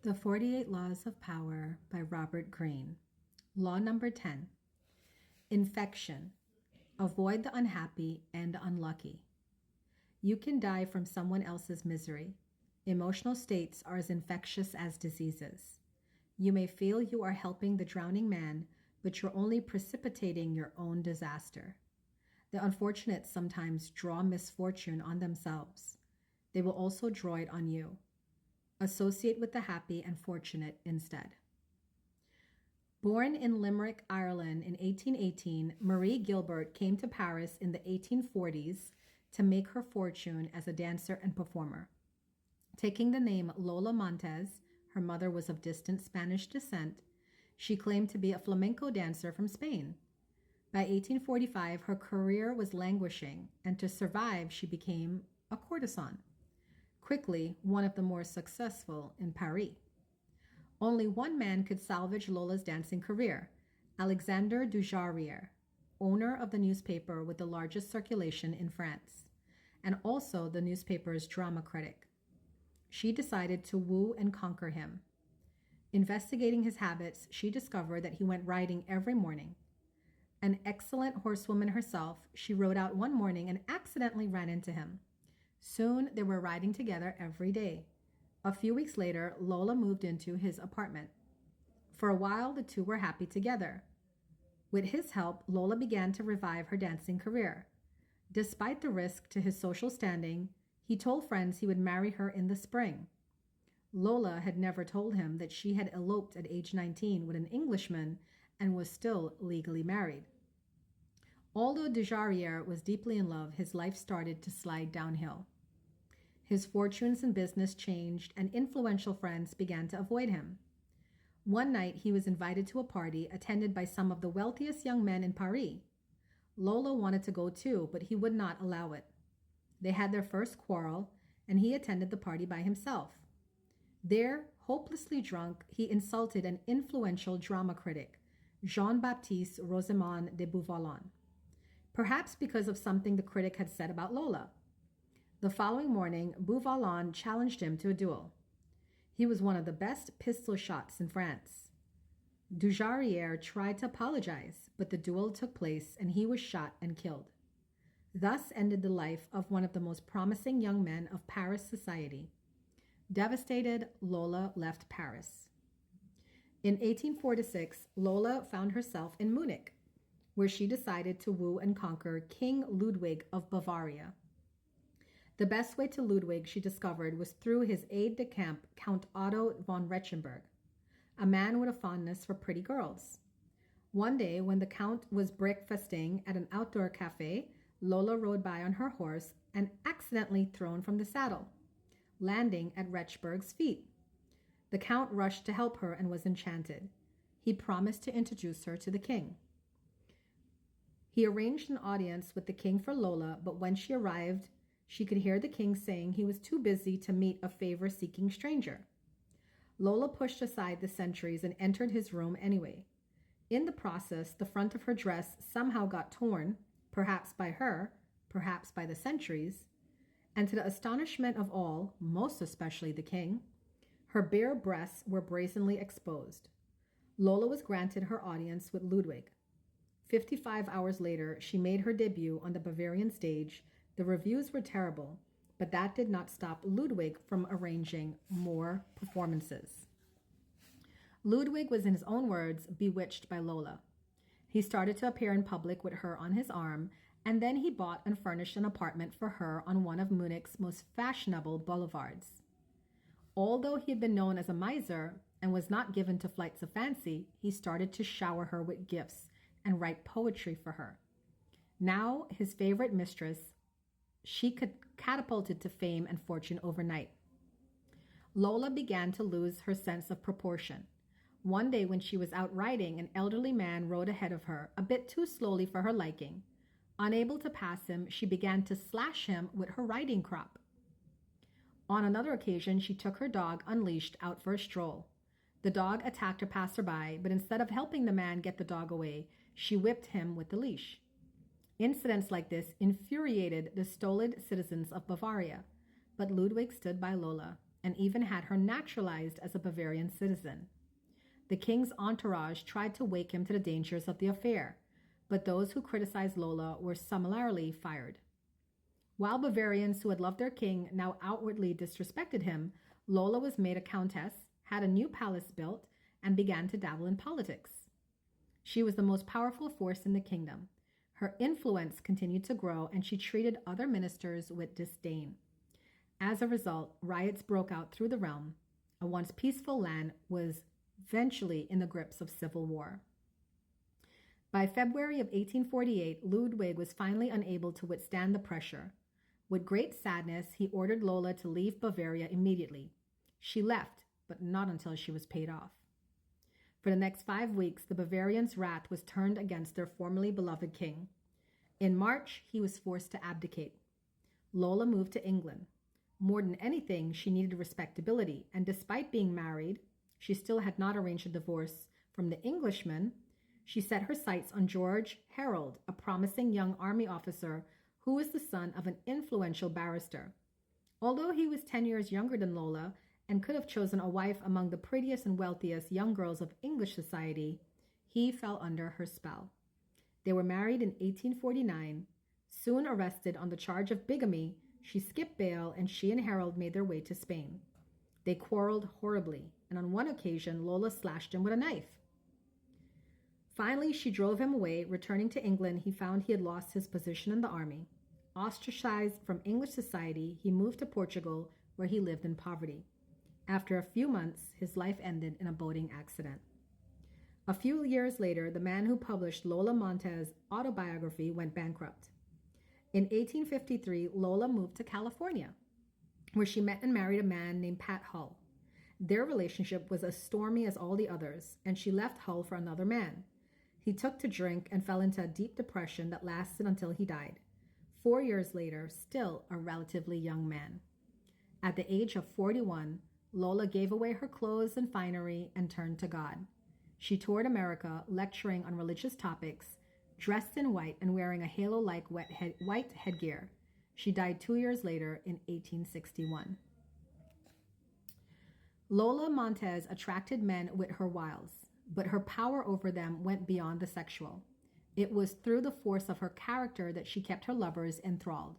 The 48 Laws of Power by Robert Greene. Law number 10. Infection. Avoid the unhappy and unlucky. You can die from someone else's misery. Emotional states are as infectious as diseases. You may feel you are helping the drowning man, but you're only precipitating your own disaster. The unfortunate sometimes draw misfortune on themselves. They will also draw it on you. Associate with the happy and fortunate instead. Born in Limerick, Ireland in 1818, Marie Gilbert came to Paris in the 1840s to make her fortune as a dancer and performer. Taking the name Lola Montez, her mother was of distant Spanish descent, she claimed to be a flamenco dancer from Spain. By 1845, her career was languishing, and to survive, she became a courtesan. Quickly, one of the more successful in Paris. Only one man could salvage Lola's dancing career, Alexandre Dujarier, owner of the newspaper with the largest circulation in France, and also the newspaper's drama critic. She decided to woo and conquer him. Investigating his habits, she discovered that he went riding every morning. An excellent horsewoman herself, she rode out one morning and accidentally ran into him. Soon they were riding together every day. A few weeks later, Lola moved into his apartment. For a while, the two were happy together. With his help, Lola began to revive her dancing career. Despite the risk to his social standing, he told friends he would marry her in the spring. Lola had never told him that she had eloped at age 19 with an Englishman and was still legally married. Although Dujarier was deeply in love, his life started to slide downhill. His fortunes in business changed, and influential friends began to avoid him. One night, he was invited to a party attended by some of the wealthiest young men in Paris. Lola wanted to go too, but he would not allow it. They had their first quarrel, and he attended the party by himself. There, hopelessly drunk, he insulted an influential drama critic, Jean-Baptiste Rosamond de Beauvois, perhaps because of something the critic had said about Lola. The following morning, Beauvois challenged him to a duel. He was one of the best pistol shots in France. Dujarier tried to apologize, but the duel took place and he was shot and killed. Thus ended the life of one of the most promising young men of Paris society. Devastated, Lola left Paris. In 1846, Lola found herself in Munich, where she decided to woo and conquer King Ludwig of Bavaria. The best way to Ludwig, she discovered, was through his aide-de-camp, Count Otto von Retchenberg, a man with a fondness for pretty girls. One day, when the Count was breakfasting at an outdoor cafe, Lola rode by on her horse and accidentally thrown from the saddle, landing at Retchenberg's feet. The Count rushed to help her and was enchanted. He promised to introduce her to the king. He arranged an audience with the king for Lola, but when she arrived, she could hear the king saying he was too busy to meet a favor-seeking stranger. Lola pushed aside the sentries and entered his room anyway. In the process, the front of her dress somehow got torn, perhaps by her, perhaps by the sentries, and to the astonishment of all, most especially the king, her bare breasts were brazenly exposed. Lola was granted her audience with Ludwig. 55 hours later, she made her debut on the Bavarian stage. The reviews were terrible, but that did not stop Ludwig from arranging more performances. Ludwig was, in his own words, bewitched by Lola. He started to appear in public with her on his arm, and then he bought and furnished an apartment for her on one of Munich's most fashionable boulevards. Although he had been known as a miser and was not given to flights of fancy, he started to shower her with gifts and write poetry for her. Now, his favorite mistress, she could catapulted to fame and fortune overnight. Lola began to lose her sense of proportion. One day when she was out riding, an elderly man rode ahead of her, a bit too slowly for her liking. Unable to pass him, she began to slash him with her riding crop. On another occasion, she took her dog unleashed out for a stroll. The dog attacked a passerby, but instead of helping the man get the dog away, she whipped him with the leash. Incidents like this infuriated the stolid citizens of Bavaria, but Ludwig stood by Lola. and even had her naturalized as a Bavarian citizen. The king's entourage tried to wake him to the dangers of the affair, but those who criticized Lola were summarily fired. While Bavarians who had loved their king now outwardly disrespected him, Lola was made a countess, had a new palace built, and began to dabble in politics. She was the most powerful force in the kingdom. Her influence continued to grow, and she treated other ministers with disdain. As a result, riots broke out through the realm. A once peaceful land was eventually in the grips of civil war. By February of 1848, Ludwig was finally unable to withstand the pressure. With great sadness, he ordered Lola to leave Bavaria immediately. She left, but not until she was paid off. For the next 5 weeks, the Bavarians' wrath was turned against their formerly beloved king. In March, he was forced to abdicate. Lola moved to England. More than anything, she needed respectability, and despite being married, she still had not arranged a divorce from the Englishman. She set her sights on George Harold, a promising young army officer who was the son of an influential barrister. Although he was 10 years younger than Lola and could have chosen a wife among the prettiest and wealthiest young girls of English society, he fell under her spell. They were married in 1849. Soon arrested on the charge of bigamy, she skipped bail and she and Harold made their way to Spain. They quarreled horribly, and on one occasion, Lola slashed him with a knife. Finally, she drove him away. Returning to England, he found he had lost his position in the army. Ostracized from English society, he moved to Portugal, where he lived in poverty. After a few months, his life ended in a boating accident. A few years later, the man who published Lola Montez's autobiography went bankrupt. In 1853, Lola moved to California, where she met and married a man named Pat Hull. Their relationship was as stormy as all the others, and she left Hull for another man. He took to drink and fell into a deep depression that lasted until he died. 4 years later, still a relatively young man. At the age of 41, Lola gave away her clothes and finery and turned to God. She toured America, lecturing on religious topics, dressed in white and wearing a halo-like white headgear. She died 2 years later in 1861. Lola Montez attracted men with her wiles, but her power over them went beyond the sexual. It was through the force of her character that she kept her lovers enthralled.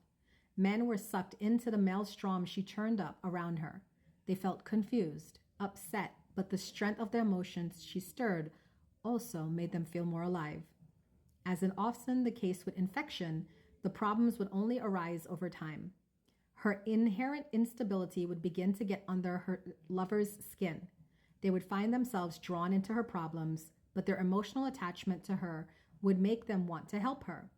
Men were sucked into the maelstrom she churned up around her. They felt confused, upset, but the strength of the emotions she stirred also made them feel more alive. As is often the case with infection, the problems would only arise over time. Her inherent instability would begin to get under her lover's skin. They would find themselves drawn into her problems, but their emotional attachment to her would make them want to help her.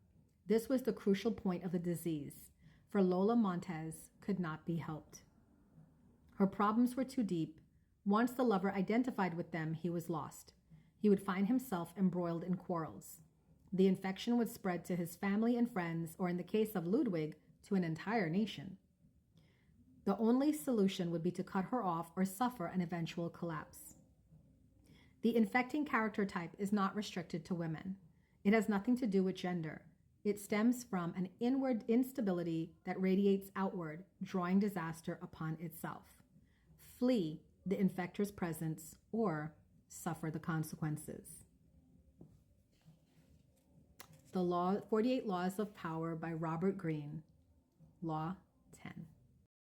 This was the crucial point of the disease, for Lola Montez could not be helped. Her problems were too deep. Once the lover identified with them, he was lost. He would find himself embroiled in quarrels. The infection would spread to his family and friends, or in the case of Ludwig, to an entire nation. The only solution would be to cut her off or suffer an eventual collapse. The infecting character type is not restricted to women. It has nothing to do with gender. It stems from an inward instability that radiates outward, drawing disaster upon itself. Flee the infector's presence or suffer the consequences. The 48 Laws of Power by Robert Greene. Law